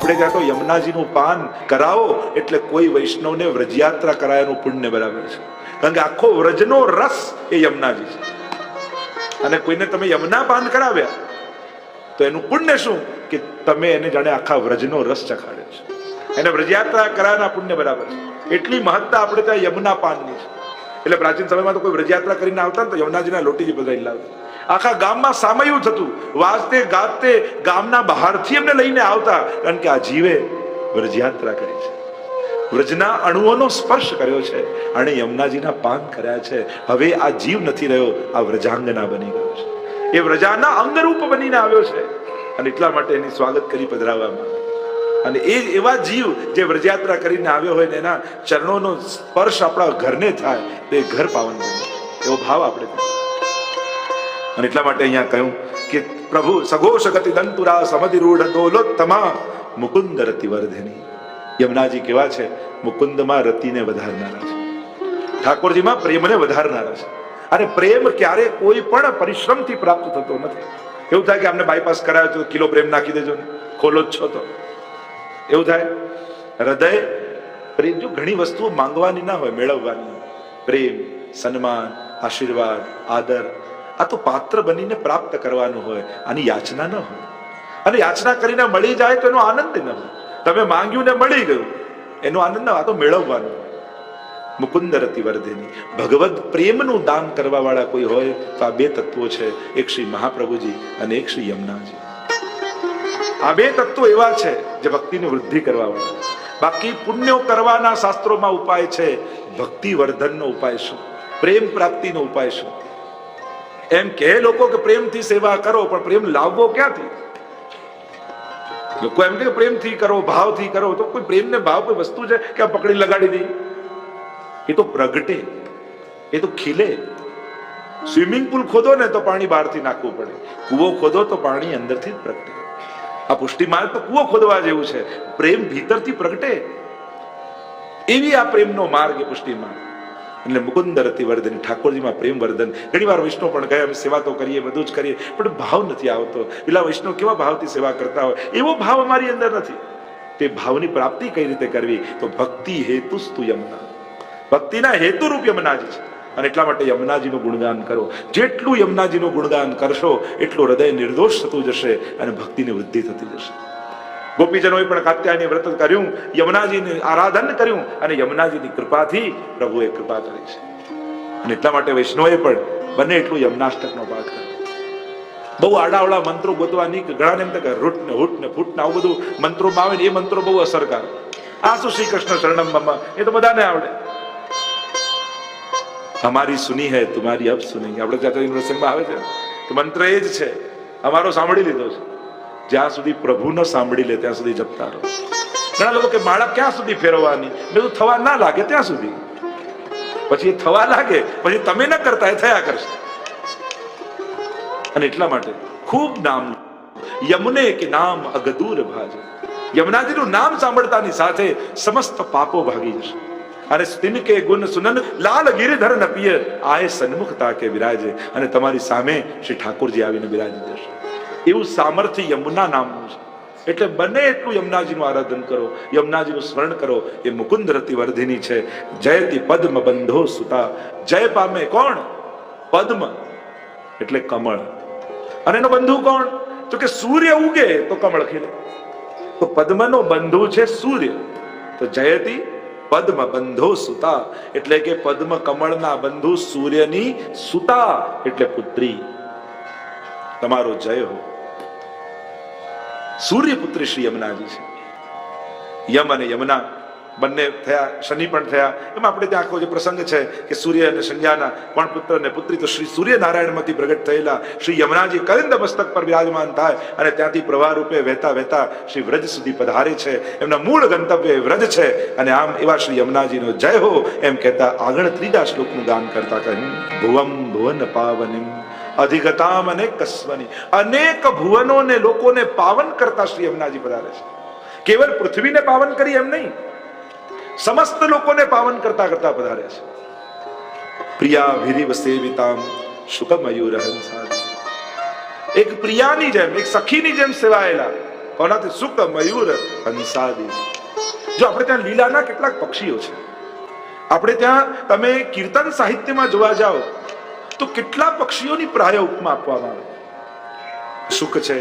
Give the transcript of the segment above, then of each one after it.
આપણે ત્યાં તો યમુનાજીનું પાન કરાવો એટલે કોઈ વૈષ્ણવને વ્રજયાત્રા કરાયાનું પુણ્ય બરાબર છે. કારણ કે આખો વ્રજનો રસ એ યમુનાજી છે. અને કોઈને તમે યમુના પાન કરાવ્યા તો એનું પુણ્ય શું કે તમે એને જાણે આખા વ્રજનો રસ ચખાડ્યો છે. એને વ્રજયાત્રા કરાયાના પુણ્ય બરાબર છે. એટલી મહત્તા આપણે ત્યાં યમુના પાનની છે. એટલે પ્રાચીન સમયમાં તો કોઈ વ્રજયાત્રા કરીને આવતા ને તો યમુનાજીના લોટીજી બધાઈ લાવતા. આખા ગામમાં સામયું થતું, વાજતે ગાતે ગામના બહારથી એમને લઈને આવતા, કારણ કે આ જીવે વ્રજયાત્રા કરી છે, વ્રજના અણુઓનો સ્પર્શ કર્યો છે અને યમુનાજીના પાન કર્યા છે. હવે આ જીવ નથી રહ્યો, આ વ્રજાંગના બની ગયો છે. એ વ્રજાના અંગરૂપ બનીને આવ્યો છે અને એટલા માટે એની સ્વાગત કરી પધરાવવામાં. અને એ એવા જીવ જે વ્રજયાત્રા કરીને આવ્યો હોય ને એના ચરણોનો સ્પર્શ આપણા ઘરને થાય તો એ ઘર પાવન બને, એવો ભાવ આપણે થાય. અને એટલા માટે અહીંયા કહ્યું કે પ્રભુ સઘોષ ગતિ દંતુરા સમધિરૂઢ દોલોત્તમા મુકુંદ રતિ વર્ધિની. યમુનાજી કેવા છે? મુકુંદમાં રતિને વધારનારા છે, ઠાકોરજીમાં પ્રેમને વધારનારા છે. અને પ્રેમ ક્યારે કોઈ પણ પરિશ્રમથી પ્રાપ્ત થતો નથી. એવું થાય કે અમને બાયપાસ કરાયો તો કિલો પ્રેમ નાખી દેજો ને, ખોલો જ છો તો એવું થાય. હૃદય પ્રેમ, જો ઘણી વસ્તુઓ માંગવાની ના હોય, મેળવવાની. પ્રેમ, સન્માન, આશીર્વાદ, આદર, આ તો પાત્ર બનીને પ્રાપ્ત કરવાનું હોય. આની યાચના ન હોય. અને યાચના કરીને મળી જાય તો એનો આનંદ ન હોય. તમે માંગ્યું ને મળી ગયું એનો આનંદ ન હોય, આ તો મેળવવાનું હોય. મુકુંદ રતિ વર્ધિની. ભગવદ પ્રેમનું દાન કરવા વાળા કોઈ હોય તો આ બે તત્વો છે, એક શ્રી મહાપ્રભુજી અને એક શ્રી યમુનાજી. આ બે તત્વો એવા છે જે ભક્તિની વૃદ્ધિ કરવા વાળા. બાકી પુણ્યો કરવાના શાસ્ત્રોમાં ઉપાય છે, ભક્તિ વર્ધનનો ઉપાય શું? પ્રેમ પ્રાપ્તિનો ઉપાય શું? એમ કહે લોકો કે પ્રેમથી સેવા કરો, પણ પ્રેમ લાવવો ક્યાંથી? લોકો એમ કે પ્રેમથી કરો, ભાવથી કરો, તો કોઈ પ્રેમને ભાવ કોઈ વસ્તુ છે કે આ પકડી લગાડી દઈ? એ તો પ્રગટે, એ તો ખીલે. સ્વિમિંગ પુલ ખોદો ને તો પાણી બહારથી નાખવું પડે, કૂવો ખોદો તો પાણી અંદરથી જ પ્રગટે. આ પુષ્ટિ માર્ગ તો કૂવો ખોદવા જેવું છે, પ્રેમ ભીતરથી પ્રગટે. એવી આ પ્રેમનો માર્ગ એ પુષ્ટિ માર્ગ. એટલે મુકુંદ રતિ વર્ધન, ઠાકોરજીમાં પ્રેમ વર્ધન. ઘણી વાર વૈષ્ણવ પણ કહે અમે સેવા તો કરીએ, બધું જ કરીએ, પણ ભાવ નથી આવતો. પેલા વૈષ્ણવ કેવા ભાવથી સેવા કરતા હોય, એવો ભાવ અમારી અંદર નથી. તે ભાવની પ્રાપ્તિ કઈ રીતે કરવી? તો ભક્તિ હેતુસ્તુ યમુના, ભક્તિના હેતુરૂપ યમુનાજી છે. અને એટલા માટે યમુનાજીનું ગુણગાન કરો. જેટલું યમુનાજીનું ગુણગાન કરશો એટલું હૃદય નિર્દોષ થતું જશે અને ભક્તિની વૃદ્ધિ થતી જશે. ગોપીજનોએ પણ કાત્યાયની વ્રત કર્યું, યમુનાજીને આરાધન કર્યું અને યમુનાજીની કૃપાથી પ્રભુએ કૃપા કરી છે. અને એટલા માટે વૈષ્ણવએ પણ બને એટલું યમુનાષ્ટકનો પાઠ કર્યો. બહુ આડાવડા મંત્રો ગોતવા નહીં. ઘણા એમ કે રૂટ ને હુટ ને ફૂટ ને આવું બધું મંત્રોમાં આવે ને, એ મંત્રો બહુ અસરકારક. આ શું શ્રી કૃષ્ણ શરણમ મમ, એ તો બધાને આવડે. હમારી સુની હૈ તુમારી અબ સુનેંગે, આપણે ચાચાજી પ્રસંગમાં આવે છે તો મંત્ર એ જ છે, અમારો સાંભળી લીધો છે. જ્યાં સુધી પ્રભુ ન સાંભળી લે ત્યાં સુધી જપતા રહો. ઘણા લોકો કે માળા ક્યાં સુધી ફેરવવાની? બધું થવા ના લાગે ત્યાં સુધી. પછી એ થવા લાગે પછી તમે ન કરતા એ થયા કરશે. અને એટલા માટે ખૂબ નામ, યમુને કે નામ અગદૂર ભાજ. યમુનાજીનું નામ સાંભળતાની સાથે સમસ્ત પાપો ભાગી જશે. અને તિનકે ગુણ સુનન લાલ ગિરિધર ન પિય આય સન્મુખતા કે વિરાજે. અને તમારી સામે શ્રી ઠાકોરજી આવીને બિરાજી જશે. એવું સામર્થ્ય યમુના નામનું છે. એટલે બને એટલું યમુનાજીનું આરાધન કરો, યમુનાજીનું સ્મરણ કરો. એ મુકુંદ રતિ વર્ધિની છે. જયતિ પદ્મ બંધો સુતા. જય પામે કોણ? પદ્મ એટલે કમળ. અને એનો બંધુ કોણ? તો કે સૂર્ય ઉગે તો કમળ ખીલે. તો પદ્મનો બંધુ છે સૂર્ય. તો જયતિ પદ્મ બંધો સુતા એટલે કે પદ્મ કમળના બંધુ સૂર્યની સુતા એટલે પુત્રી. તમારો જય હો. સૂર્યપુત્રી શ્રી યમુનાજી છે. યમ અને યમુના બંને થયા, શનિ પણ થયા. એમાં આપણે ત્યાં આખો જે પ્રસંગ છે કે સૂર્ય અને સંજ્ઞાના કોણ પુત્ર અને પુત્રી, તો શ્રી સૂર્યનારાયણમાંથી પ્રગટ થયેલા શ્રી યમુનાજી કલિંદ મસ્તક પર વિરાજમાન થાય અને ત્યાંથી પ્રવાહ રૂપે વહેતા વહેતા શ્રી વ્રજ સુધી પધારે છે. એમના મૂળ ગંતવ્ય વ્રજ છે. અને આમ એવા શ્રી યમુનાજીનો જય હો એમ કહેતા આગળ ત્રીજા શ્લોકનું ગાન કરતા કહ્યું, ભુવમ ભુવન પાવનિમ અધિગતામ અનેક કસ્વની. અનેક ભુવનોને લોકોને પાવન કરતા શ્રી યમુનાજી પધારે છે. કેવલ પૃથ્વીને પાવન કરી એમ નહીં, સમસ્ત લોકોને પાવન કરતા કરતા પધારે છે. પ્રિયા વિરિવ સેવિતામ શુક મયુર હંસાદ. એક પ્રિયાની જેમ, એક સખીની જેમ સેવાયેલા કોનાથી? સુક મયુર હંસાદી. જો આપણે ત્યાં લીલાના કેટલાક પક્ષીઓ છે. આપણે ત્યાં તમે કીર્તન સાહિત્યમાં જોવા જાઓ તો કેટલા પક્ષીઓની પ્રાય ઉપમા આપવામાં આવે. સુક છે,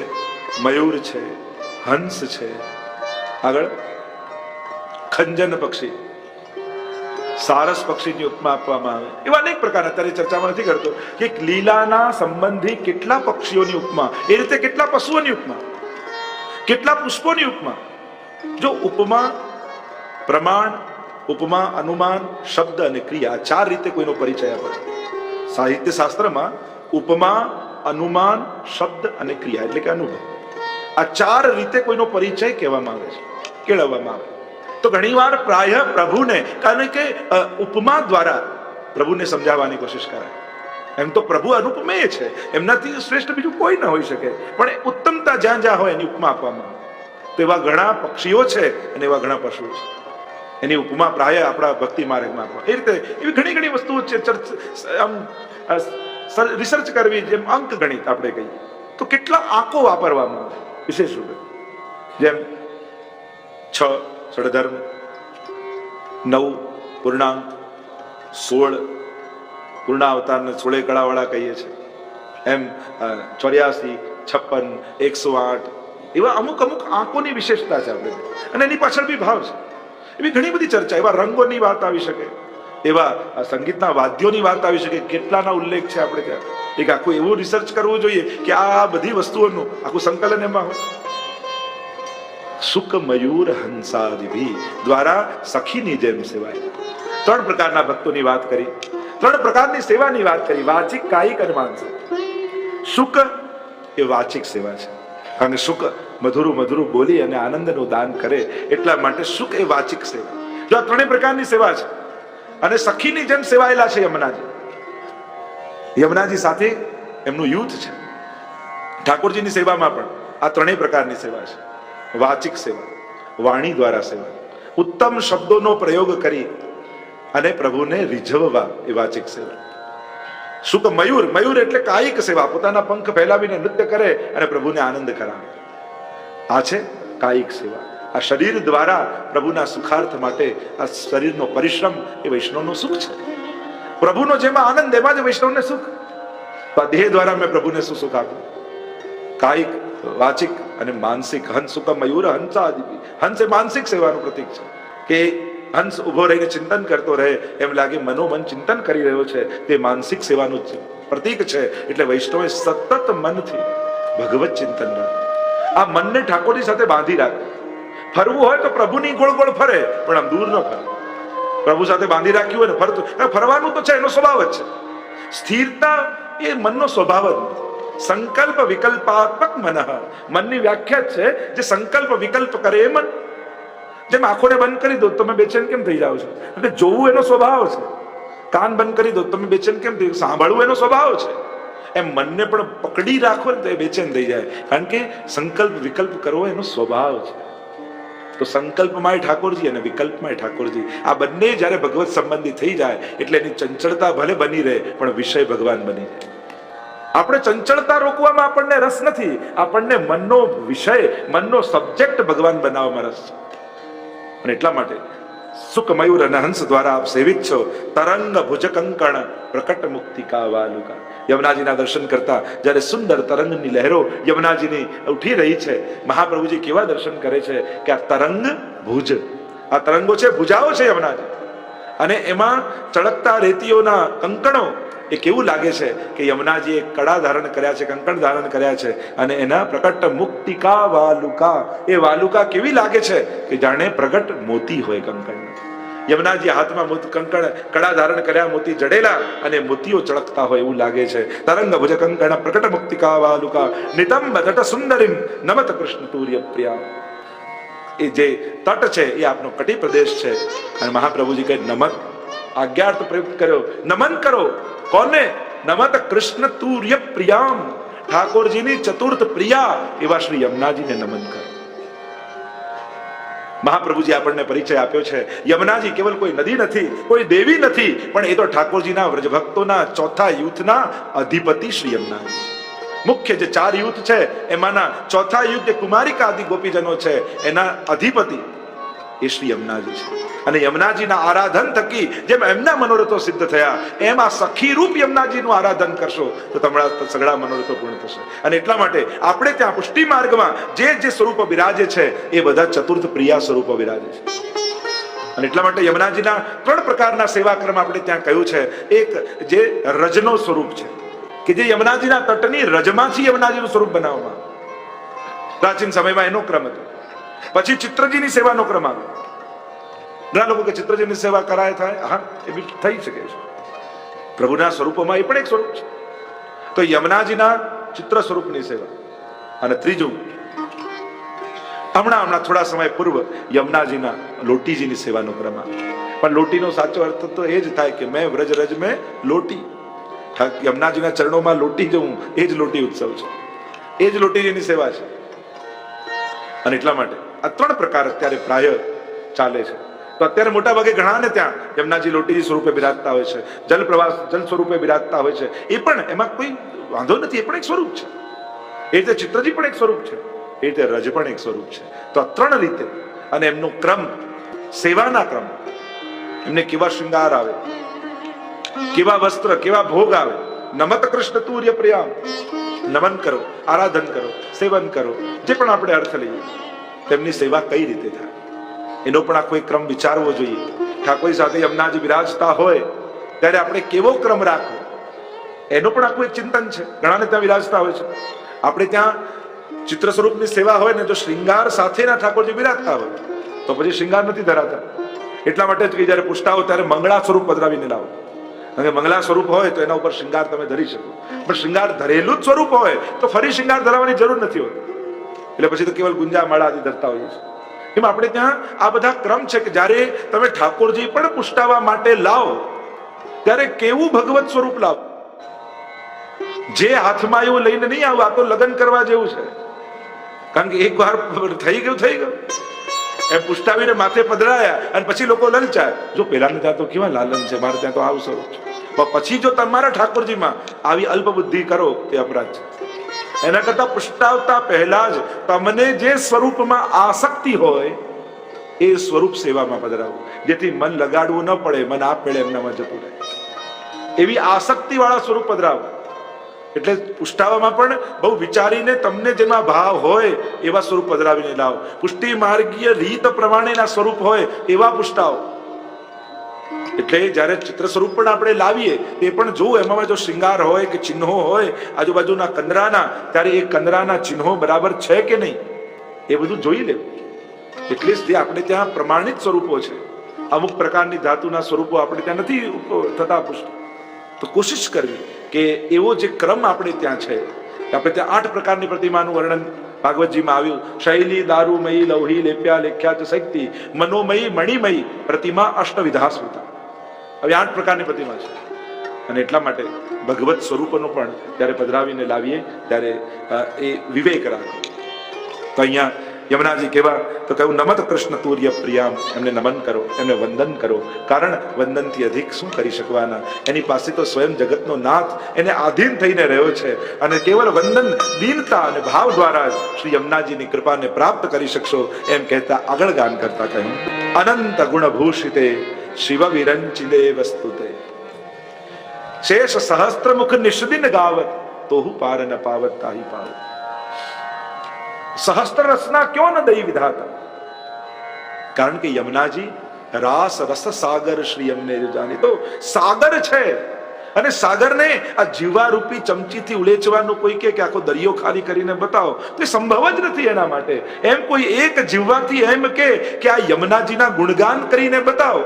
મયુર છે, હંસ છે, આગળ ખંજન પક્ષી, સારસ પક્ષીની ઉપમા આપવામાં આવે. એવા અનેક પ્રકાર અત્યારે ચર્ચામાં નથી કરતો કે લીલાના સંબંધી કેટલા પક્ષીઓની ઉપમા, એ રીતે કેટલા પશુઓની ઉપમા, કેટલા પુષ્પોની ઉપમા. જો ઉપમા, પ્રમાણ, ઉપમા, અનુમાન, શબ્દ અને ક્રિયા, ચાર રીતે કોઈનો પરિચય આપે છે સાહિત્ય શાસ્ત્રમાં. ઉપમા, અનુમાન, શબ્દ અને ક્રિયા એટલે કે અનુભવ. આ ચાર રીતે કોઈનો પરિચય કહેવામાં આવે છે, કેળવવામાં આવે. તો ઘણીવાર પ્રાય પ્રભુને, કારણ કે ઉપમા દ્વારા પ્રભુને સમજાવવાની કોશિશ કરાય. એમ તો પ્રભુ અનુપમેય છે, એમનાથી શ્રેષ્ઠ બીજું કોઈ ન હોઈ શકે, પણ ઉત્તમતા જ્યાં જ્યાં હોય એની ઉપમા આપવામાં આવે. તો એવા ઘણા પક્ષીઓ છે અને એવા ઘણા પશુઓ છે, એની ઉપમા પ્રાય આપણા ભક્તિ માર્ગમાં આપવા. એ રીતે એવી ઘણી ઘણી વસ્તુઓ છે. રિસર્ચ કરવી, જેમ અંક ગણિત આપણે કહીએ તો કેટલા આંકો વાપરવામાં આવે વિશેષ રૂપે. જેમ 6 ષડધર્મ, 9 પૂર્ણાંક, 16 પૂર્ણાવતારને 16 કળાવાળા કહીએ છીએ. એમ 84, 56, 108 એવા અમુક અમુક આંકોની વિશેષતા છે આપણે, અને એની પાછળ બી ભાવ છે. એવી ઘણી બધી ચર્ચા. એવા રંગોની વાત આવી શકે, એવા સંગીતના વાદ્યોની વાત આવી શકે, કેટલાના ઉલ્લેખ છે આપણે ત્યાં. એક આખું એવું રિસર્ચ કરવું જોઈએ કે આ બધી વસ્તુઓનું આખું સંકલન એમાં હોય. સુક મયુર હંસાદિભી દ્વારા સખીની જેમ સેવાય. 3 પ્રકારના ભક્તોની વાત કરી, 3 પ્રકારની સેવાની વાત કરી, વાચિક, કાયિક અને માનસિક. સુક એ વાચિક સેવા છે, કારણ કે સુક મધુરું મધુરું બોલી અને આનંદનું દાન કરે, એટલા માટે સુક એ વાચિક સેવા. જો આ 3 પ્રકારની સેવા છે, અને સખીની જેમ સેવાયેલા છે યમુનાજી. યમુનાજી સાથે એમનું યુથ છે. ઠાકોરજીની સેવામાં પણ આ 3 પ્રકારની સેવા છે. વાચિક સેવા, વાણી દ્વારા સેવા, ઉત્તમ શબ્દોનો પ્રયોગ કરી અને પ્રભુને રીઝવવા, એ વાચિક સેવા. સુક મયુર, મયુર એટલે કાયિક સેવા, પોતાના પંખ ફેલાવીને નૃત્ય કરે અને પ્રભુને આનંદ કરાવે. આ છે કાયિક સેવા. આ શરીર દ્વારા પ્રભુના સુખાર્થ માટે આ શરીરનો પરિશ્રમ એ વૈષ્ણવનું સુખ છે. પ્રભુનો જેમાં આનંદ એમાં જ વૈષ્ણવને સુખ. તો આ દેહ દ્વારા મેં પ્રભુને શું સુખ આપ્યું? કાયિક, વાચિક અને માનસિક. હંસ સુક મયુર હંસાદિભી. હંસ એ માનસિક સેવાનું પ્રતીક છે કે હંસ ઉભો રહીને ચિંતન કરતો રહે, એમ લાગે મનોમન ચિંતન કરી રહ્યો છે, તે માનસિક સેવાનું પ્રતીક છે. એટલે વૈષ્ણવે સતત મનથી ભગવત ચિંતન રાખે. આ મનને ઠાકોરજી સાથે બાંધી રાખે. ફરવું હોય તો પ્રભુની ગોળ ગોળ ફરે, પણ આમ દૂર ન ફરે. પ્રભુ સાથે બાંધી રાખ્યું હોય ને ફરતું, ફરવાનું તો છે, એનો સ્વભાવ જ છે. સ્થિરતા એ મનનો સ્વભાવ જ નથી. સંકલ્પ વિકલ્પાત્મક મન, મનની વ્યાખ્યા છે જે સંકલ્પ વિકલ્પ કરે એ મન. જેમ આંખોને બંધ કરી દો તમે બેચેન કેમ થઈ જાવ છો? એટલે જોવું એનો સ્વભાવ છે. કાન બંધ કરી દો તમે બેચેન કેમ થઈ? સાંભળવું એનો સ્વભાવ છે. એમ મનને પણ પકડી રાખો ને તો એ બેચેન થઈ જાય, કારણ કે સંકલ્પ વિકલ્પ કરવો એનો સ્વભાવ છે. તો સંકલ્પમાં ઠાકોરજી અને વિકલ્પમાં ઠાકોરજી, આ બંને જ્યારે ભગવત સંબંધી થઈ જાય એટલે એની ચંચળતા ભલે બની રહે, પણ વિષય ભગવાન બની જાય. આપણે ચંચળતા રોકવામાં આપણને રસ નથી, આપણને મનનો વિષય, મનનો સબ્જેક્ટ ભગવાન બનાવવામાં રસ છે. અને એટલા માટે સુક મયુર અને હંસ દ્વારા આપ સેવિત છો. તરંગ ભુજ કંકણ પ્રકટ મુક્તિકા વાલુકા. યમુનાજીના દર્શન કરતા જ્યારે સુંદર તરંગની લહેરો યમુનાજીની ઉઠી રહી છે, મહાપ્રભુજી કેવા દર્શન કરે છે કે આ તરંગ ભુજ, આ તરંગો છે, ભુજાઓ છે યમુનાજી, અને એમાં ચળકતા રેતીઓના કંકણો. એ કેવું લાગે છે કે યમુનાજીએ કડા ધારણ કર્યા છે, કંકણ ધારણ કર્યા છે, અને એના પ્રકટ મુક્તિકા વાલુકા. એ વાલુકા કેવી લાગે છે કે જાણે પ્રગટ મોતી હોય કંકણ. યમુનાજી હાથમાં કંકણ કડા ધારણ કર્યા, મોતી જડેલા, અને મોતીઓ ચળકતા હોય એવું લાગે છે. તરંગ ભુજ કંકણ પ્રકટ મુક્તિકા વાલુકા નિતંબ તટ સુંદરીમ નમત કૃષ્ણ તુર્ય પ્રિયા. એ જે તટ છે એ આપનો કટી પ્રદેશ છે, અને મહાપ્રભુજી કહે નમત, આજ્ઞાર્થ પ્રયુક્ત કર્યો, નમન કરો. કોને? નમત કૃષ્ણ તુર્ય પ્રિયામ. ઠાકોરજીની ચતુર્થ પ્રિયા એવા શ્રી યમુનાજીને નમન કરો. મહાપ્રભુજી આપણને પરિચય આપ્યો છે. યમુનાજી કેવલ કોઈ નદી નથી, કોઈ દેવી નથી, પણ એ તો ઠાકોરજીના વ્રજભક્તોના ચોથા યુથના અધિપતિ શ્રી યમુનાજી. મુખ્ય જે 4 યુથ છે એમાંના ચોથા યુથ જે કુમારિકા આદિ ગોપીજનો છે એના અધિપતિ એ શ્રી યમુનાજી છે. અને યમુનાજીના આરાધન થકી જેમ એમના મનોરથો સિદ્ધ થયા એમ આ સખી રૂપ યમુનાજીનું આરાધન કરશો તો તમારા સગળા મનોરથો પૂર્ણ થશે. અને એટલા માટે આપણે ત્યાં પુષ્ટિ માર્ગમાં જે સ્વરૂપ બિરાજે છે એ બધા ચતુર્થ પ્રિયા સ્વરૂપો બિરાજે છે. અને એટલા માટે યમુનાજીના 3 પ્રકારના સેવા ક્રમ આપણે ત્યાં કહ્યું છે. એક જે રજનો સ્વરૂપ છે કે જે યમુનાજીના તટની રજમાંથી યમુનાજીનું સ્વરૂપ બનાવવામાં પ્રાચીન સમયમાં એનો ક્રમ હતો. પછી ચિત્રજીની સેવાનો ક્રમ આવ્યો. ઘણા લોકો કે ચિત્રજીની સેવા કરાય થાય, હા એ બી થઈ શકે છે. પ્રભુના સ્વરૂપોમાં એ પણ એક સ્વરૂપ છે. તો યમુનાજીના ચિત્ર સ્વરૂપની સેવા. અને ત્રીજું હમણાં થોડા સમય પૂર્વ યમુનાજીના લોટીજીની સેવાનો ક્રમ આવ્યો. પણ લોટીનો સાચો અર્થ તો એ જ થાય કે મેં વ્રજ રજ મેં લોટી, યમુનાજીના ચરણોમાં લોટી જવું એ જ લોટી ઉત્સવ છે, એ જ લોટીજીની સેવા છે. અને એટલા માટે આ 3 પ્રકાર અત્યારે પ્રાય ચાલે છે. તો અત્યારે મોટા ભાગે ઘણાને ત્યાં યમુનાજી લોટીજી સ્વરૂપે બિરાજતા હોય છે, જલ પ્રવાસ જલ સ્વરૂપે બિરાજતા હોય છે. એ પણ એમાં કોઈ વાંધો નથી, એ પણ એક સ્વરૂપ છે. એ રીતે ચિત્રજી પણ એક સ્વરૂપ છે, એ રીતે રજ પણ એક સ્વરૂપ છે. તો આ 3 રીતે અને એમનો ક્રમ, સેવાના ક્રમ, એમને કેવા શૃંગાર આવે, કેવા વસ્ત્ર, કેવા ભોગ આવે. નમત કૃષ્ણ તુર્ય પ્રિયામ, નમન કરો, આરાધન કરો, સેવન કરો, જે પણ આપણે અર્થ લઈએ તેમની સેવા કઈ રીતે થાય એનો પણ આખો એક ક્રમ વિચારવો જોઈએ. ઠાકોર સાથે યમુનાજી બિરાજતા હોય ત્યારે આપણે કેવો ક્રમ રાખવો એનો પણ આખું એક ચિંતન છે. ઘણાને ત્યાં બિરાજતા હોય છે, આપણે ત્યાં ચિત્ર સ્વરૂપની સેવા હોય ને, જો શ્રૃંગાર સાથેના ઠાકોરજી બિરાજતા હોય તો પછી શ્રૃંગાર નથી ધરાતા. એટલા માટે જ કે જયારે પૂછતા હો ત્યારે મંગળા સ્વરૂપ પધરાવીને લાવો. અને મંગળા સ્વરૂપ હોય તો એના ઉપર શ્રૃંગાર તમે ધરી શકો, પણ શ્રૃંગાર ધરેલું જ સ્વરૂપ હોય તો ફરી શ્રૃંગાર ધરાવવાની જરૂર નથી હોતી. એટલે પછી તો કેવલ ગુંજા માળા આદિ ધરતા હોઈએ છીએ. એમ આપણે ત્યાં આ બધા ક્રમ છે કે જ્યારે તમે ઠાકોરજી પણ પુષ્ટાવા માટે લાવો ત્યારે કેવું ભગવત સ્વરૂપ લાવો. જે હાથમાં એવું લઈને નહીં આવું, આ તો લગ્ન કરવા જેવું છે. કારણ કે એક વાર થઈ ગયું એમ પુષ્ટાવીને માથે પધરાયા અને પછી લોકો લલચાય, જો પેલાને ત્યાં તો કેવા લાલન છે, મારે ત્યાં તો આવું સ્વરૂપ છે. પછી જો તમારા ઠાકોરજીમાં આવી અલ્પ બુદ્ધિ કરો તે અપરાધ છે. એના કરતા પુષ્ટાવતા પહેલા જ તમને જે સ્વરૂપમાં આસક્તિ હોય એ સ્વરૂપ સેવામાં પધરાવો, જેથી મન લગાડવું ન પડે, મન આપમેળે એમનામાં જતું રહે. એવી આસક્તિ વાળા સ્વરૂપ પધરાવો. એટલે પુષ્ટાવામાં પણ બહુ વિચારીને તમને જેમાં ભાવ હોય એવા સ્વરૂપ પધરાવીને લાવો. પુષ્ટિ માર્ગીય રીત પ્રમાણેના સ્વરૂપ હોય એવા પુષ્ટાવો. એટલે જ્યારે ચિત્ર સ્વરૂપ પણ આપણે લાવીએ તે પણ જોવું એમાં જો શ્રૃંગાર હોય કે ચિહ્નો હોય આજુબાજુના કંદરાના, ત્યારે એ કંદરાના ચિહ્નો બરાબર છે કે નહીં એ બધું જોઈ લેવું. એટલે જ આપણે ત્યાં પ્રમાણિત સ્વરૂપો છે. અમુક પ્રકારની ધાતુના સ્વરૂપો આપણે ત્યાં નથી થતા પુષ્ટ. તો કોશિશ કરવી કે એવો જે ક્રમ આપણે ત્યાં છે, આપણે ત્યાં 8 પ્રકારની પ્રતિમાનું વર્ણન ભાગવતજીમાં આવ્યું. શૈલી દારૂમયી લૌહી લેપ્યા લેખ્યા ચ શક્તિ મનોમયી મણિમયી પ્રતિમા અષ્ટવિધા સ્મૃતા. હવે 8 પ્રકારની પ્રતિમા છે. અને એટલા માટે ભગવત સ્વરૂપનો પણ જ્યારે પધરાવીને લાવીએ ત્યારે એ વિવેક રાખો. તો અહીંયા યમુનાજી કેવા તો કહ્યું નમત કૃષ્ણ તુર્ય પ્રિયામ, એમને નમન કરો, એમને વંદન કરો. કારણ વંદનથી અધિક શું કરી શકવાના? એની પાસે તો સ્વયં જગતનો નાથ એને આધીન થઈને રહ્યો છે. અને કેવલ વંદન દીનતા અને ભાવ દ્વારા જ શ્રી યમુનાજીની કૃપાને પ્રાપ્ત કરી શકશો. એમ કહેતા આગળ ગાન કરતા કહ્યું અનંત ગુણભૂષિતે શિવ વિરંચિદે વસ્તુતે શેષ સહસ્ત્ર મુખ નિષદિન ગાવત તોહુ પાર ન પાવત તાહી પાવત. સહસ્ત્ર રસના ક્યો ન દઈ વિધાતા. કારણ કે યમુનાજી રાસ રસ સાગર શ્રી અમને જાણી. તો સાગર છે અને સાગરને આ જીવા રૂપી ચમચીથી ઉલેચવાનું કોઈ કે આખો દરિયો ખાલી કરીને બતાવો તો એ સંભવ જ નથી એના માટે. એમ કોઈ એક જીવવાથી એમ કે આ યમુનાજીના ગુણગાન કરીને બતાવો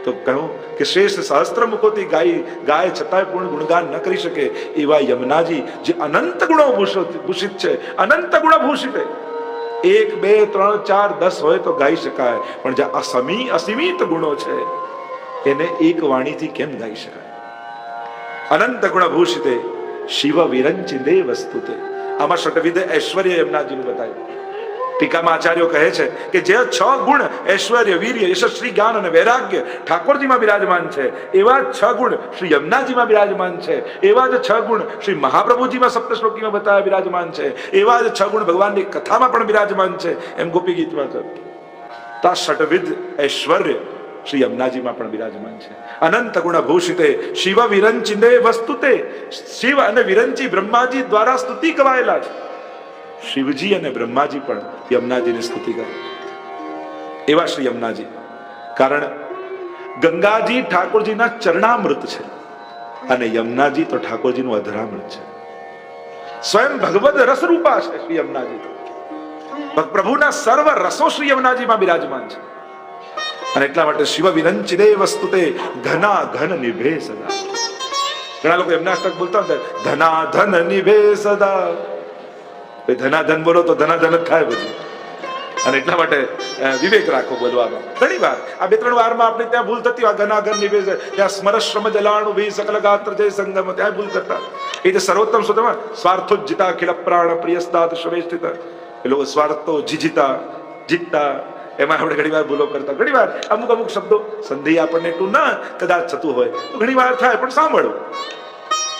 તો કહું કે શ્રેષ્ઠ સહસ્ત્ર મુખોથી ગાય છતાંય પૂર્ણ ગુણગાન ન કરી શકે એવા યમુનાજી જે અનંત ગુણો ભૂષિત છે, અનંત ગુણ ભૂષિત. 1 2 3 4 10 હોય તો ગાઈ શકાય, પણ જે અસીમિત ગુણો છે એને એક વાણીથી કેમ ગાઈ શકાય? અનંત ગુણ ભૂષિતે શિવ વિરંચિદે વસ્તુતે. આમાં ષટવિધ ઐશ્વર્ય યમુનાજીનું બતાવ્યું. ટીકામાં આચાર્યો કહે છે કે જે 6 ગુણ ઐશ્વર્ય, વીર્ય, યશસ્વી, જ્ઞાન અને વૈરાગ્ય ઠાકોરજીમાં બિરાજમાન છે, એવા 6 ગુણ શ્રી યમુનાજીમાં બિરાજમાન છે. એવા જ 6 ગુણ શ્રી મહાપ્રભુજીમાં સપ્તશ્લોકીમાં બતાવ્યા બિરાજમાન છે. એવા જ 6 ગુણ ભગવાનની કથામાં પણ બિરાજમાન છે. એમ ગોપી ગીતમાં કહ્યું. તો આ ષટવિધ ઐશ્વર્ય શ્રી યમુનાજીમાં પણ બિરાજમાન છે. અનંત ગુણ ભૂષિતે શિવ વિરંચિને વસ્તુતે. શિવ અને વિરંચી બ્રહ્માજી દ્વારા સ્તુતિ કવાયેલા છે. શિવજી અને બ્રહ્માજી પણ યમુનાજીની સ્તુતિ કરે છે. એવા શ્રી યમુનાજી. કારણ ગંગાજી ઠાકોરજીના ચરણામૃત છે અને યમુનાજી તો ઠાકોરજીનું અધરામૃત છે. સ્વયં ભગવદ રસરૂપા છે શ્રી યમુનાજી. પ્રભુના સર્વ રસો શ્રી યમુનાજીમાં બિરાજમાન છે. અને એટલા માટે શિવ વિરંચિને વસ્તુતે ઘના ઘન નિભે સદા. ઘણા લોકો એમના અષ્ટક બોલતા હતા, ધના ધન નિભે સદા. ધનાધન બોલો તો ધનાધન જ થાય પછી. અને એટલા માટે વિવેક રાખો બોલવામાં. ઘણી વાર આ 2-3 વારમાં આપણે ત્યાં ભૂલ થતી હોય. ઘનાઘન નિવેશ, ત્યાં સ્મરશ્રમ જલાણુ ભી સકલ ગાત્ર જય સંગમ, ત્યાં ભૂલ કરતા. એ જે સર્વોત્તમ સુધમાં સ્વાર્થો જીતા અખિલ પ્રાણ પ્રિયસ્તાત શ્રેષ્ઠિત. એ લોકો સ્વાર્થો જીતતા એમાં આપણે ઘણી વાર ભૂલો કરતા. ઘણી વાર અમુક શબ્દો સંધિ આપણને એટલું ના કદાચ થતું હોય તો ઘણી વાર થાય, પણ સાંભળો.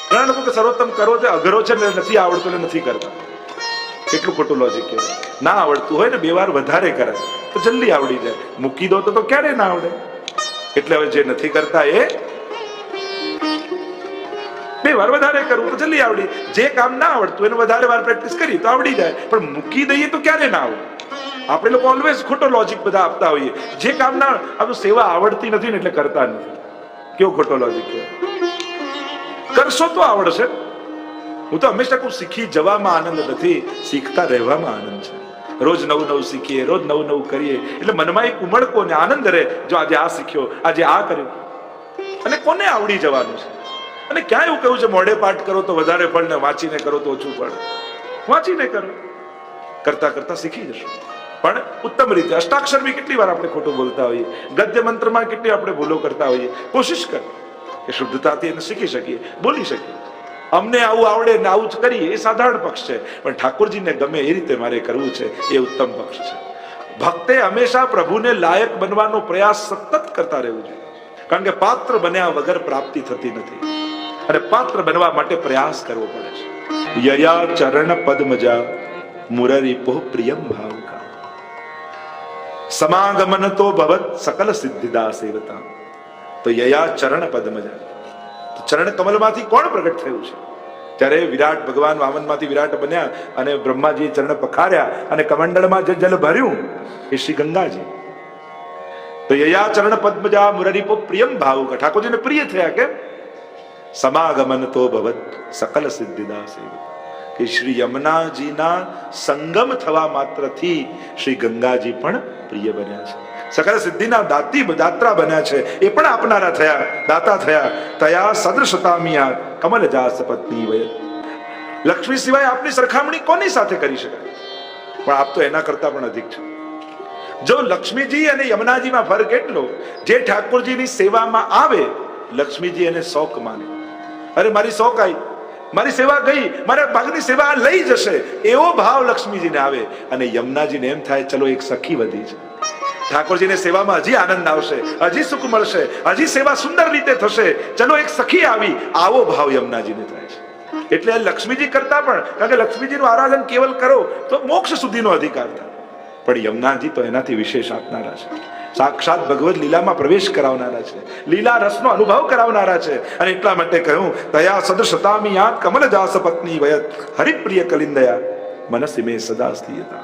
ઘણા લોકો કે સર્વોત્તમ કરો તે અઘરો છે ને નથી આવડતું એટલે નથી કરતા. કેટલું ખોટું લોજિક કહેવાય. ના આવડતું હોય ને 2 વાર વધારે કરે તો જલ્દી આવડી જાય. મૂકી દો તો ક્યારે ના આવડે. એટલે હવે જે નથી કરતા એ 2 વાર વધારે કરવું તો જલ્દી આવડી. જે કામ ના આવડતું એને વધારે વાર પ્રેક્ટિસ કરી તો આવડી જાય. પણ મૂકી દઈએ તો ક્યારે ના આવડે. આપણે લોકો ઓલવેઝ ખોટો લોજિક બધા આપતા હોઈએ. જે કામ ના આપણું સેવા આવડતી નથી ને એટલે કરતા નથી. કેવો ખોટો લોજિક કહેવાય. કરશો તો આવડશે. હું તો હંમેશા કહું, શીખી જવામાં આનંદ નથી, શીખતા રહેવામાં આનંદ છે. રોજ નવું શીખીએ, રોજ નવું કરીએ એટલે મનમાં એક ઉમળકો ને આનંદ રહે. જો આજે આ શીખ્યો, આજે આ કર્યું. અને કોને આવડી જવાનું છે? અને ક્યાં એવું કહ્યું છે મોઢે પાઠ કરો તો વધારે ફળ ને વાંચીને કરો તો ઓછું ફળ? વાંચીને કરો, કરતા શીખી જશો. પણ ઉત્તમ રીતે. અષ્ટાક્ષર બી કેટલી વાર આપણે ખોટું બોલતા હોઈએ. ગદ્ય મંત્રમાં કેટલી આપણે ભૂલો કરતા હોઈએ. કોશિશ કર કે શુદ્ધતાથી એને શીખી શકીએ, બોલી શકીએ. અમને આવું આવડે ને આવું જ કરીએ એ સાધારણ પક્ષ છે. પણ ઠાકોરજીને ગમે એ રીતે મારે કરવું છે એ ઉત્તમ પક્ષ છે. ભક્તે હંમેશા પ્રભુને લાયક બનવાનો પ્રયાસ સતત કરતા રહેવું જોઈએ. કારણ કે પાત્ર બન્યા વગર પ્રાપ્તિ થતી નથી અને પાત્ર બનવા માટે પ્રયાસ કરવો પડે છે. યયા ચરણ પદ્મજા મુરરીપો પ્રિયમ ભાવકા સમાગમન તો ભવત સકલ સિદ્ધિદા સેવતા. તો યયા ચરણ પદ્મજા, ચરણ કમલમાંથી કોણ પ્રગટ થયું છે? ત્યારે વિરાટ ભગવાન વામનમાંથી વિરાટ બન્યા અને બ્રહ્માજી ચરણ પખાર્યા અને કમંડળમાં જે જલ ભર્યું એ શ્રી ગંગાજી. તો યયા ચરણ પદ્મજા મુરરીપો પ્રિયમ ભાવુકા. ઠાકોરજીને પ્રિય થયા. કેમ? સમાગમન તો ભવત સકલ સિદ્ધિદા સેવતા. કે શ્રી યમુનાજીના સંગમ થવા માત્રથી શ્રી ગંગાજી પણ પ્રિય બન્યા છે. સકલ સિદ્ધિના દાત્રા બન્યા છે. એ પણ આપનારા થયા, દાતા થયા. તયા સદૃશતામિયા કમલ જાસ પત્ની વય. લક્ષ્મી સિવાય આપની સરખામણી કોની સાથે કરી શકાય? પણ આપ તો એના કરતા પણ અધિક છો. જો લક્ષ્મીજી અને યમુનાજીમાં ફરક એટલો, જે ઠાકોરજીની સેવામાં આવે લક્ષ્મીજી એને શોક માને. અરે મારી શોક આવી, મારી સેવા ગઈ, મારા ભાગની સેવા લઈ જશે, એવો ભાવ લક્ષ્મીજીને આવે. અને યમુનાજીને એમ થાય ચલો એક સખી વધી છે, ઠાકોરજીને સેવામાં હજી આનંદ આવશે, હજી સુખ મળશે, હજી સેવા સુંદર રીતે થશે, ચલો એક સખી આવી. આવો ભાવ યમુનાજીને થાય છે. એટલે લક્ષ્મીજી કરતા પણ, કારણ કે લક્ષ્મીજીનું આરાધન કેવલ કરો તો મોક્ષ સુધીનો અધિકાર થાય. પણ યમુનાજી તો એનાથી વિશેષ આપનારા છે. સાક્ષાત ભગવદ લીલામાં પ્રવેશ કરાવનારા છે, લીલા રસનો અનુભવ કરાવનારા છે. અને એટલા માટે કહ્યું તયા સદશતામી યાદ કમલ જાસ પત્ની વયત હરિપ્રિય કલિંદયા મનસી મે સદા સ્થિયતા.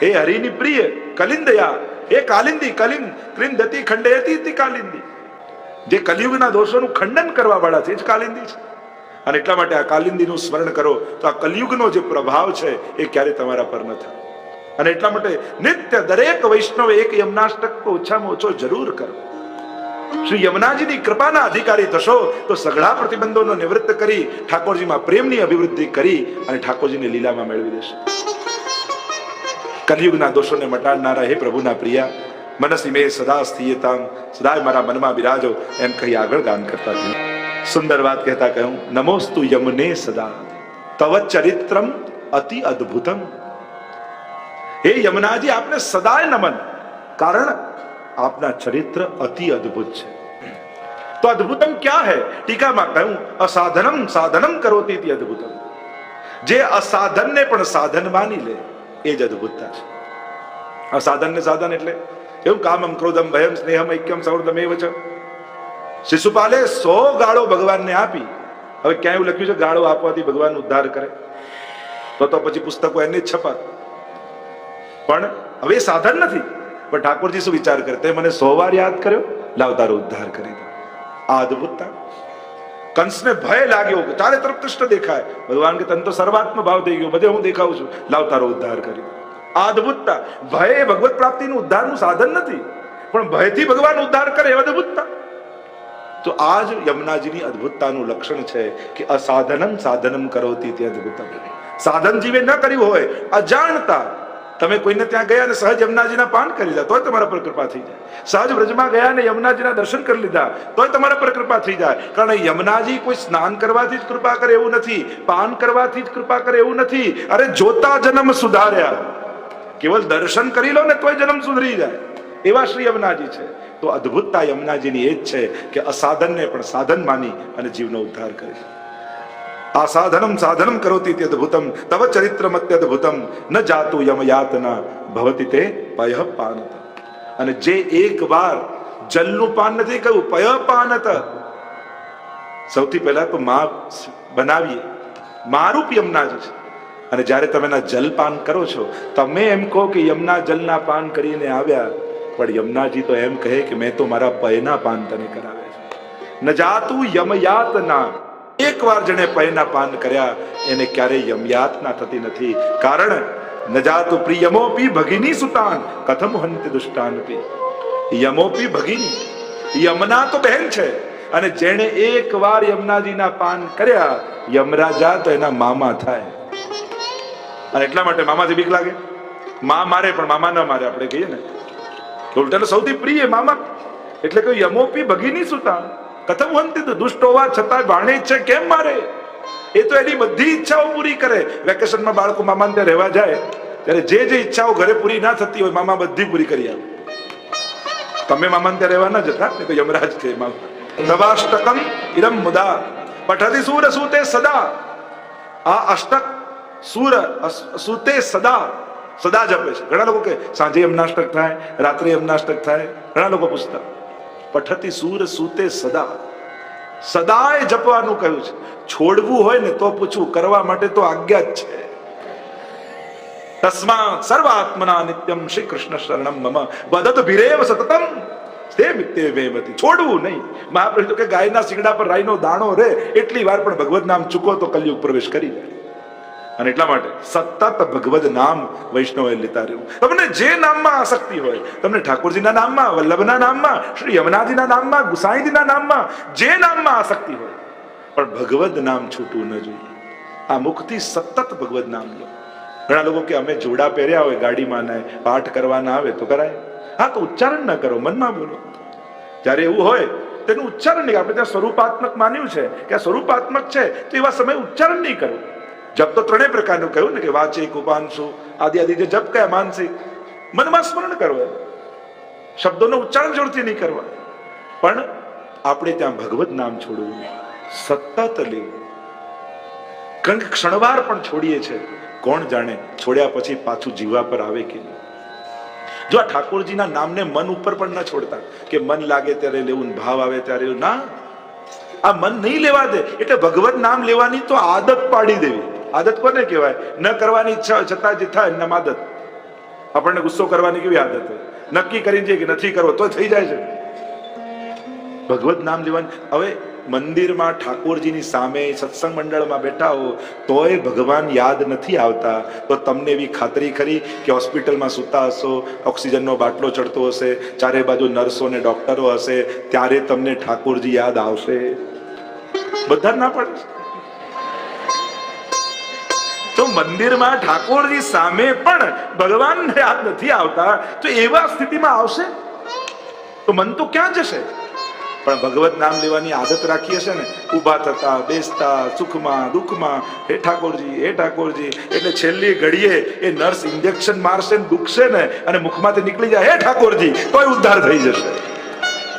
હે હરિની પ્રિય કલિંદયા, એ કાલિંદી, કલિંદ ક્રિંદતી ખંડયતી તિ કાલિંદી. જે કલિયુગના દોષોનું ખંડન કરવા વાળા છે એ જ કાલિંદી છે. અને એટલા માટે આ કાલિંદીનું સ્મરણ કરો તો આ કલિયુગનો જે પ્રભાવ છે એ ક્યારે તમારા પર ન થાય. અને એટલા માટે નિત્ય દરેક વૈષ્ણવ એક યમનાષ્ટક તો ઓછામાં ઓછો જરૂર કરો. શ્રી યમુનાજીની કૃપાના અધિકારી થશો તો સઘળા પ્રતિબંધોનો નિવૃત્ત કરી ઠાકોરજીમાં પ્રેમની અભિવૃદ્ધિ કરી અને ઠાકોરજીને લીલામાં મેળવી દેશે. કલિયુગના દોષોને મટાડનારા હે પ્રભુના પ્રિયા, મનસી મે સદા સ્થિયતામ, સદાય મારા મનમાં બિરાજો, એમ કહી આગળ ગાન કરતા થયું. સુંદર વાત કહેતા કહ્યું નમોસ્તુ યમુને સદા તવ ચરિત્રમ અતિ અદ્ભુતમ. હે યમુનાજી આપને સદાય નમન, કારણ આપના ચરિત્ર અતિ અદ્ભુત છે. તો અદ્ભુતમ ક્યાં હૈ? ટીકામાં કહ્યું અસાધનમ સાધનમ કરોતિ ઇતિ અદ્ભુતમ. જે અસાધનને પણ સાધન માની લે એ જ અદ્ભુતતા છે. અસાધન ને સાધન એટલે એવું કામમ ક્રોધમ ભયમ સ્નેહમ ઐક્યમ સૌર્ધમેવ છે. શિશુપાલે 100 ગાળો ભગવાનને આપી. હવે ક્યાં એવું લખ્યું છે ગાળો આપવાથી ભગવાન ઉદ્ધાર કરે? તો પછી પુસ્તકો એને જ છપાત. પણ હવે સાધન નથી. પણ ઠાકોરજી શું વિચાર કરે? તે મને 100 વાર યાદ કર્યો, લાવ તારો ઉદ્ધાર કરી દો. આ અદ્ભુતતા. કંસને ભય લાગ્યો, ચારે તરફ કૃષ્ણ દેખાય. ભગવાન કે તને તો સર્વાત્મ ભાવ થઈ ગયો, બધે હું દેખાઉં છું, લાવ તારો ઉદ્ધાર કરી દો. આ અદ્ભુતતા. ભય એ ભગવત પ્રાપ્તિનું ઉદ્ધારનું સાધન નથી, પણ ભયથી ભગવાન ઉદ્ધાર કરે એ અદ્ભુતતા. તો આ જ યમુનાજીની અદ્ભુતતાનું લક્ષણ છે કે અસાધનમ સાધનમ કરોતિ તે અદ્ભુતમ. સાધન જીવે ન કર્યું હોય, અજાણતા તમે કોઈને ત્યાં ગયા અને સહજ યમુનાજીના પાન કરી લીધા તોય તમારા પર કૃપા થઈ જાય. સહજ વ્રજમાં ગયા અને યમુનાજીના દર્શન કરી લીધા તોય તમારા પર કૃપા થઈ જાય. કારણ યમુનાજી કોઈ સ્નાન કરવાથી જ કૃપા કરે એવું નથી, પાન કરવાથી જ કૃપા કરે એવું નથી. અરે જોતા જન્મ સુધાર્યા. કેવલ દર્શન કરી લો ને તોય જન્મ સુધરી જાય, એવા શ્રી યમુનાજી છે. તો અદ્ભુતતા યમુનાજીની એ જ છે કે અસાધનને પણ સાધન માની અને જીવનો ઉદ્ધાર કરે. આ સાધનમ સાધનમ કરોતિ તે અદ્ભુતમ તવ ચરિત્રમ અત્યદ્ભુતમ ન જાતુ યમ યાતના ભવતિ તે પયઃ પાનત. અને જે એક વાર જલનું પાન નથી કહ્યું, પયઃ પાનત. સૌથી પહેલા તો માં બનાવીએ, મારૂપ યમુનાજી છે. અને જ્યારે તમે એના જલ પાન કરો છો, તમે એમ કહો કે યમુના જલના પાન કરીને આવ્યા, પણ યમુનાજી તો એમ કહે કે મેં તો મારા પયના પાન તને કરાવે છે. ન જાતુ યમ યાતના. એક વાર જેને પયના પાન કર્યા એને ક્યારેય યમયાતના થતી નથી. કારણ ન જાતુ પ્રિયમોપી ભગિની સુતાન કથમ હંતિ દુષ્ટાનપી. યમોપી ભગિની, યમુના તો બહેન છે, અને જેણે એક વાર યમુનાજીના પાન કર્યા, યમરાજા તો એના મામા થાય. અને એટલા માટે મામાથી બીક લાગે. માં મારે પણ મામા ન મારે, આપણે કહીએ ને ઉલટાનો સૌથી પ્રિય મામા. એટલે કે યમોપી ભગિની સુતાન કથમ હંતિ, દુષ્ટ હોવા છતાં ભાણે છે કેમ મારે? એ તો એની બધી ઈચ્છાઓ પૂરી કરે. વેકેશનમાં બાળકો મામા ત્યાં રહેવા જાય ત્યારે જે ઈચ્છાઓ ઘરે પૂરી ના થતી હોય, મામા બધી પૂરી કરી આવે. તમે મામા ત્યાં રહેવા ના જતા ને, તો યમરાજ છે મામા. નવાષ્ટકમ ઇરમ મુદા પઠતી સૂર સૂતે સદા. આ અષ્ટક સૂર સૂતે સદા, સદા જપે છે. ઘણા લોકો કે સાંજે યમનાષ્ટક થાય, રાત્રે યમનાષ્ટક થાય. ઘણા લોકો પૂછતા પઠતી સૂર સૂતે સદા, સદાય જપવાનું કહ્યું છે. છોડવું હોય ને તો પૂછવું, કરવા માટે તો આજ્ઞા જ છે. તસ્માત સર્વાત્મના નિત્યમ શ્રી કૃષ્ણ શરણમ મમ વદત ભીરેવ સતતમ તે મિત્તે વેમતી. છોડવું નહીં. મહાપ્રભુ તો કે ગાયના શીંગડા પર રાઈનો દાણો રે એટલી વાર પણ ભગવદ નામ ચૂકો તો કલયુગ પ્રવેશ કરી જાય. અને એટલા માટે સતત ભગવદ નામ વૈષ્ણવે લેતા રહેવું. તમને જે નામમાં આસક્તિ હોય, તમને ઠાકોરજીના નામમાં, વલ્લભના નામમાં, શ્રી યમુનાજીના નામમાં, ગુસાઈજીના નામમાં, જે નામમાં આસક્તિ હોય, પણ ભગવદ નામ છૂટવું ન જોઈએ. આ મુખથી સતત ભગવદ નામ લો. ઘણા લોકો કે અમે જોડા પહેર્યા હોય ગાડીમાં ને પાઠ કરવાના આવે તો કરાય. હા, તો ઉચ્ચારણ ન કરો, મનમાં બોલો. જ્યારે એવું હોય તેનું ઉચ્ચારણ નહીં. આપણે ત્યાં સ્વરૂપાત્મક માન્યું છે કે આ સ્વરૂપાત્મક છે, તો એવા સમય ઉચ્ચારણ નહીં કરવું. જપ તો ત્રણેય પ્રકારનું કહ્યું ને, કે વાચિક, ઉપાંશુ, આદિ આદિ જે જપ કયા, માનસિક, મનમાં સ્મરણ કરવા, શબ્દોનું ઉચ્ચારણ જોરથી નહીં કરવા. પણ આપણે ત્યાં ભગવદ નામ છોડવું, સતત લેવું. કારણ કે ક્ષણવાર પણ છોડીએ છે, કોણ જાણે છોડ્યા પછી પાછું જીવવા પર આવે કે નહીં. જો આ ઠાકોરજીના નામને મન ઉપર પણ ન છોડતા, કે મન લાગે ત્યારે લેવું, ભાવ આવે ત્યારે ના, આ મન નહીં લેવા દે. એટલે ભગવદ નામ લેવાની તો આદત પાડી દેવી. આદત કોને કહેવાય? ન કરવાની ઈચ્છા છતાં જે થાય એના આદત. આપણને ગુસ્સો કરવાની કેવી આદત હોય? નક્કી કરી દઈએ કે નથી કરવો તો થઈ જાય છે. ભગવદ નામ લેવાનું. હવે મંદિરમાં ઠાકોરજીની સામે સત્સંગ મંડળમાં બેઠા હો તોય ભગવાન યાદ નથી આવતા, તો તમને એવી ખાતરી ખરી કે હોસ્પિટલમાં સૂતા હશો, ઓક્સિજનનો બાટલો ચડતો હશે, ચારે બાજુ નર્સો ને ડોક્ટરો હશે, ત્યારે તમને ઠાકોરજી યાદ આવશે? બધા ના પડે. તો મંદિરમાં ઠાકોરજી સામે પણ ભગવાન યાદ નથી આવતા, તો એવા સ્થિતિમાં આવશે તો મન તો ક્યાં જશે? પણ ભગવત નામ લેવાની આદત રાખી હશે ને, ઊભા થતા બેસતા સુખમાં દુઃખમાં હે ઠાકોરજી એટલે છેલ્લી ઘડીએ એ નર્સ ઇન્જેક્શન મારશે ને દુખશે ને અને મુખમાંથી નીકળી જાય હે ઠાકોરજી તોય ઉદ્ધાર થઈ જશે.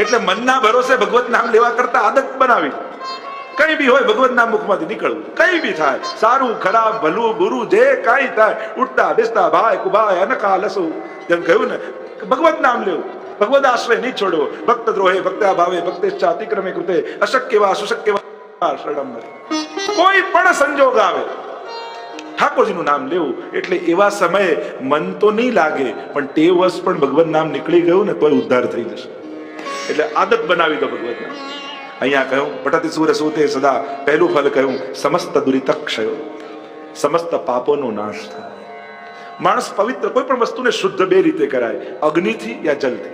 એટલે મનના ભરોસે ભગવત નામ લેવા કરતા આદત બનાવી. કઈ બી હોય ભગવત નામ મુખમાંથી નીકળવું, કઈ બી થાય, સારું ખરાબ ભલું બુરું જે કઈ થાય, ઉઠતા બેસતા ભાઈ કુભાઈ અનકા લસુ, જેમ કહ્યું ને ભગવત નામ લેવું, ભગવદ આશ્રય નહીં છોડવો. ભક્ત દ્રોહે ભક્ત્યા ભાવે ભક્તેશ્ચા અતિક્રમે કૃતે અશક્ય વા સુશક્ય વા શરણમ. કોઈ પણ સંજોગ આવે ઠાકોરજીનું નામ લેવું. એટલે એવા સમયે મન તો નહીં લાગે પણ ટેવવશ પણ ભગવત નામ નીકળી ગયું ને તોય ઉદ્ધાર થઈ જશે. એટલે આદત બનાવી દો ભગવત નામ. અહીંયા કહ્યું પઠતિ સુર સૂતે સદા, પહેલું ફલ કહ્યું સમસ્ત દુરિતક્ષયો, સમસ્ત પાપોનો નાશ થાય. માણસ પવિત્ર કોઈ પણ વસ્તુને શુદ્ધ બે રીતે કરાય, અગ્નિથી યા જલથી.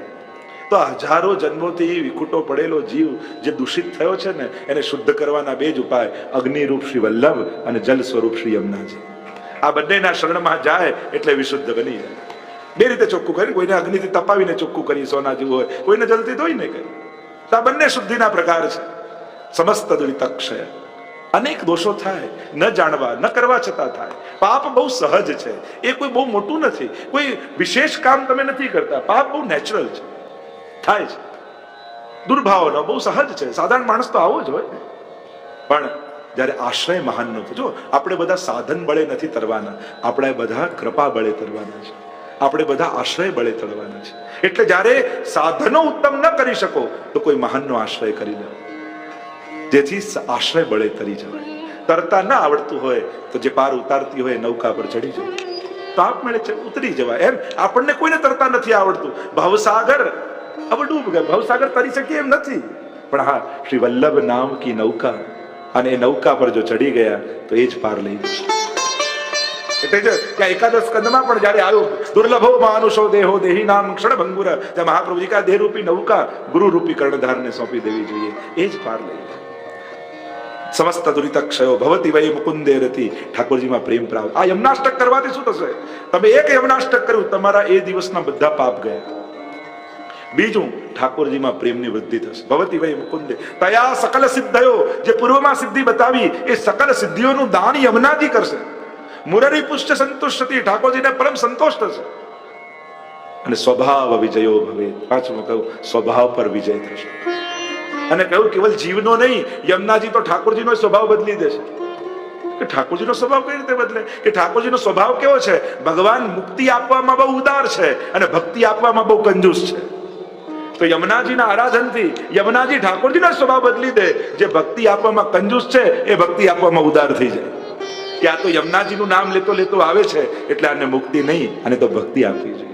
તો હજારો જન્મોથી વિખૂટો પડેલો જીવ જે દૂષિત થયો છે ને એને શુદ્ધ કરવાના બે જ ઉપાય, અગ્નિ રૂપ શ્રી વલ્લભ અને જલ સ્વરૂપ શ્રી યમુનાજી. આ બંનેના શરણમાં જાય એટલે વિશુદ્ધ બની જાય. બે રીતે ચોખ્ખું કરી, કોઈને અગ્નિથી તપાવીને ચોખ્ખું કરી સોના જેવું હોય, કોઈને જલથી ધોઈને કરી. તો આ બંને શુદ્ધિના પ્રકાર છે. સમસ્ત દુરિતક્ષય, અનેક દોષો થાય ન જાણવા ન કરવા છતાં થાય. પાપ બહુ સહજ છે, એ કોઈ બહુ મોટું નથી, કોઈ વિશેષ કામ તમે નથી કરતા. પાપ બહુ નેચરલ છે, થાય છે. દુર્ભાવનો બહુ સહજ છે, સાધારણ માણસ તો આવો જ હોય. પણ જયારે આશ્રય મહાનનો, જો આપણે બધા સાધન બળે નથી તરવાના, આપણે બધા કૃપા બળે તરવાના છે, આપણે બધા આશ્રય બળે તરવાના છે. એટલે જયારે સાધનો ઉત્તમ ન કરી શકો તો કોઈ મહાનનો આશ્રય કરી લો, જેથી આશ્રય બળે તરી જવાય. તરતા ન આવડતું હોય તો જે પાર ઉતારતી હોય નૌકા પર ચડી જાય તો આપમેળે ઉતરી જવાય. એમ આપણને કોઈને તરતા નથી આવડતું, ભવસાગર હવે ડૂબ ગયા, ભવસાગર તરી શકીએ એમ નથી. પણ હા, શ્રી વલ્લભ નામ કી નૌકા, અને એ નૌકા પર જો ચડી ગયા તો એ જ પાર લઈ જશે. એટલે ત્યાં એકાદશ સ્કંદમાં પણ જયારે આવ્યું દુર્લભો માનુષો દેહો દેહી નામ ક્ષણ ભંગુર, ત્યાં મહાપ્રભુજી કા દેહ રૂપી નૌકા ગુરુ રૂપી કર્ણધારને સોંપી દેવી જોઈએ, એ જ પાર લઈ જાય. સમસ્ત દુરિતક્ષયો ભવતી વૈ મુકુંદે રતિ, ઠાકોરજીમાં પ્રેમ પ્રાપ્ત. આ યમનાષ્ટક કરવાથી શું થશે? તમે એક યમનાષ્ટક કર્યું, તમારા એ દિવસના બધા પાપ ગયા. બીજું, ઠાકોરજીમાં પ્રેમની વૃદ્ધિ થશે. ભવતી વૈ મુકુંદે તયા સકલ સિદ્ધયો, જે પૂર્વમાં સિદ્ધિ બતાવી એ સકલ સિદ્ધિઓનું દાન યમુનાજી કરશે. મુરરી પુષ્ટ સંતુષ્ટતિ, ઠાકોરજીને પરમ સંતોષ થશે. અને સ્વભાવ વિજયો ભવે, પાંચમું કહ્યું સ્વભાવ પર વિજય થશે. અને કહ્યું કેવલ જીવનો નહીં, યમુનાજી તો ઠાકોરજીનો સ્વભાવ બદલી દેશે. કે ઠાકોરજીનો સ્વભાવ કઈ રીતે બદલે? કે ઠાકોરજીનો સ્વભાવ કેવો છે? ભગવાન મુક્તિ આપવામાં બહુ ઉદાર છે અને ભક્તિ આપવામાં બહુ કંજૂસ છે. તો યમુનાજીના આરાધનથી યમુનાજી ઠાકોરજીનો સ્વભાવ બદલી દે. જે ભક્તિ આપવામાં કંજૂસ છે એ ભક્તિ આપવામાં ઉદાર થઈ જાય. કે આ તો યમુનાજીનું નામ લેતો લેતો આવે છે એટલે આને મુક્તિ નહીં, આને તો ભક્તિ આપવી જોઈએ.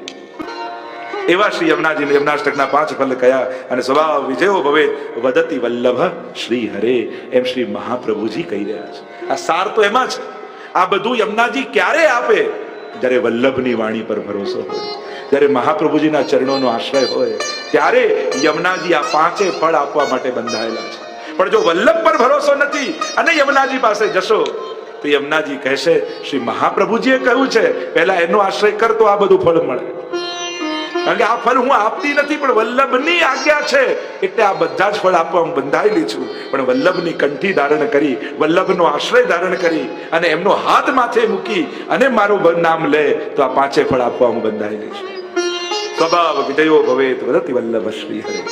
એવા શ્રી યમુનાજી યમનાષ્ટકના 5 ફલ કયા. અને સ્વભાવ વિજયો ભવે વદતિ વલ્લભ શ્રી હરે, એમ શ્રી મહાપ્રભુજી કહી રહ્યા છે. આ સાર તો એમાં છે. આ બધું યમુનાજી ક્યારે આપે? જ્યારે વલ્લભની વાણી પર ભરોસો હોય, જ્યારે મહાપ્રભુજીના ચરણોનો આશ્રય હોય, ત્યારે યમુનાજી આ 5 ફળ આપવા માટે બંધાયેલા છે. પણ જો વલ્લભ પર ભરોસો નથી અને યમુનાજી પાસે જશો તો યમુનાજી કહેશે શ્રી મહાપ્રભુજીએ કહ્યું છે પહેલા એનો આશ્રય કર તો આ બધું ફળ મળે. કારણ કે આ ફળ હું આપતી નથી, પણ વલ્લભની આજ્ઞા છે એટલે આ બધા જ ફળ આપવા હું બંધાયેલી છું. પણ વલ્લભની કંઠી ધારણ કરી, વલ્લભનો આશ્રય ધારણ કરી અને એમનો હાથ માથે મૂકી અને મારું નામ લે તો આ 5 ફળ આપવા હું બંધાયેલી છું. સ્વભાવ વિજયો ભવેત વદતિ વલ્લભ શ્રી હરે.